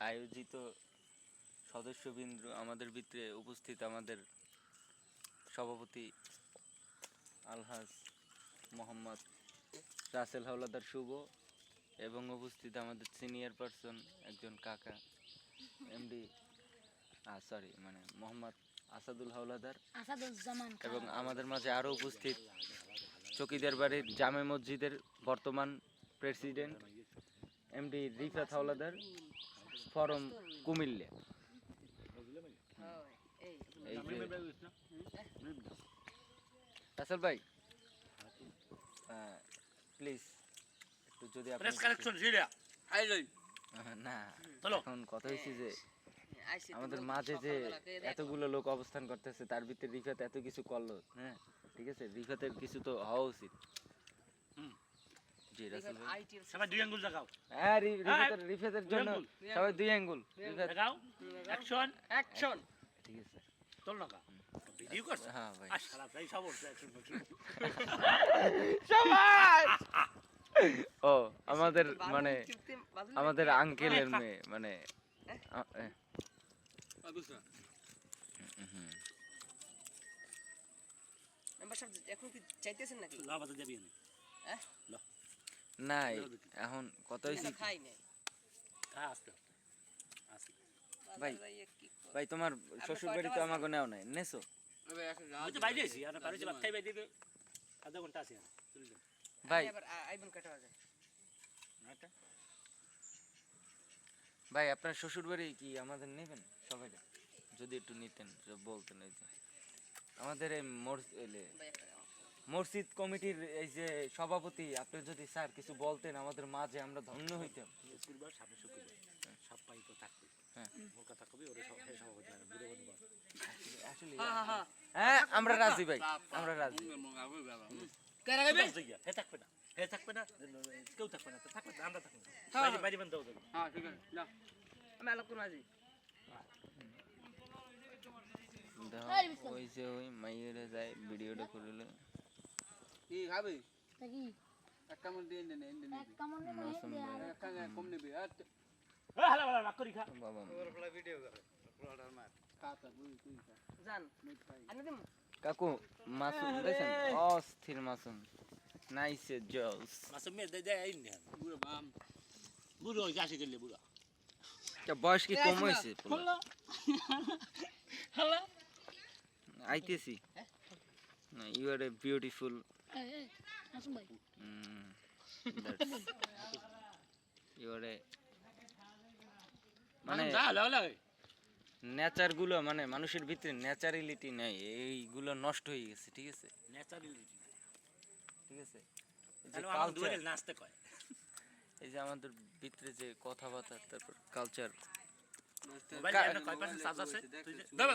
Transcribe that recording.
আয়োজিত সদস্যবৃন্দ, আমাদের ভিতরে উপস্থিত আমাদের সভাপতি আলহাজ মোহাম্মদ রাসেল হাওলাদার শুভ এবং উপস্থিত আমাদের সিনিয়র পারসন একজন কাকা এমডি মোহাম্মদ আসাদুল হাওলাদার এবং আমাদের মাঝে আরও উপস্থিত চকিদার বাড়ির জামে মসজিদের বর্তমান president MD Rifat Howlader form Comilla. এই যে রাসেল ভাই প্লিজ একটু যদি না এখন কথা হয়েছে যে আমাদের মাঝে যে এতগুলো লোক অবস্থান করতেছে তার ভিতরে রিফাত এত কিছু করলো, হ্যাঁ ঠিক আছে, রিফাতের কিছু তো হওয়া উচিত। জি রাসেল ভাই সবাই দুই আঙ্গুল দেখাও। হ্যাঁ রিফাতের জন্য সবাই দুই আঙ্গুল দেখাও। Action action. ঠিক আছে চল না ভিডিও করছ। হ্যাঁ ভাই সারা ভাই সব অ্যাকশন সবাই ও আমাদের মানে আমাদের আঙ্কেলের মেয়ে মানে এখন কি চাইতেছেন নাকি? লাভাতে যাবি না? হ্যাঁ নাই এখন কত হইছে খাই নাই। খা আস্তে আস্তে। ভাই ভাই তোমার শ্বশুর বাড়ি তো আমাকে নেও নাই নেছো? আমি তো বাইরে আছি, আর বাইরে ভাত খাই বাইরে আধা ঘন্টা আছি চলে যান ভাই। এবার আইবন কাটা যায় এটা ভাই আপনার শ্বশুর বাড়ি কি আমাদের নেবেন সবাইকে? যদি একটু নিতেন বলতেন। এই যে আমাদের এই মসজিদ কমিটির এই যে সভাপতি, আপনি যদি স্যার কিছু বলতেন আমাদের মাঝে, আমরা ধন্য হইতাম। শুক্রবার সামনে শুক্রবার সব পাই তো থাকবে। হ্যাঁ মোর কথা কবি ওরে সব সভাপতি লাগে বুড়ো বন্ধু আসলে হ্যাঁ আমরা রাজি ভাই, আমরা রাজি। কে রাগাইবে? হে থাকবে না, হে থাকবে না, কেউ থাকবে না, থাকবে না, আমরা থাকবো বাইরে বাইরে বন্ধ হবে। হ্যাঁ ঠিক আছে না আমি আলাপ করব আজি। ওই যে ওই মাইয়েরা যায় ভিডিওটা করলে কি খাবে? কি এক কামড় দিয়ে নে এক কামড় নেব মাসুম ভাই এক কামড় কম নেবে আর হালা হালা রাগ করি খা বাবা পুরো ভিডিও করে পুরোটার মার খাতা তুই খা জান আনি দিম কাকু মাসুম দেখেন অস্থির মাসুম নাইসে জোস মাসুম মে দে দে আইন না পুরো বাম বুড়ো যাসি গেলে বুড়ো তা বয়স কি কম হইছে? হলো হলো আইতেছি না, ইউ আর এ বিউটিফুল এই আসুন ভাই ইউ আর এ মানে যা হলো হলো নেচার গুলো মানে মানুষের ভিতরে ন্যাচারালিটি নাই, এইগুলো নষ্ট হয়ে গেছে। ঠিক আছে ন্যাচারালিটি ঠিক আছে এই যে হ্যালো আমার দুয়ারে কালচার, নাচতে কয় এই যে আমাদের ভিতরে যে কথাবার্তা, তারপর কালচার মোবাইল এর কয় পার্সেন্ট চার্জ আছে তুই দাও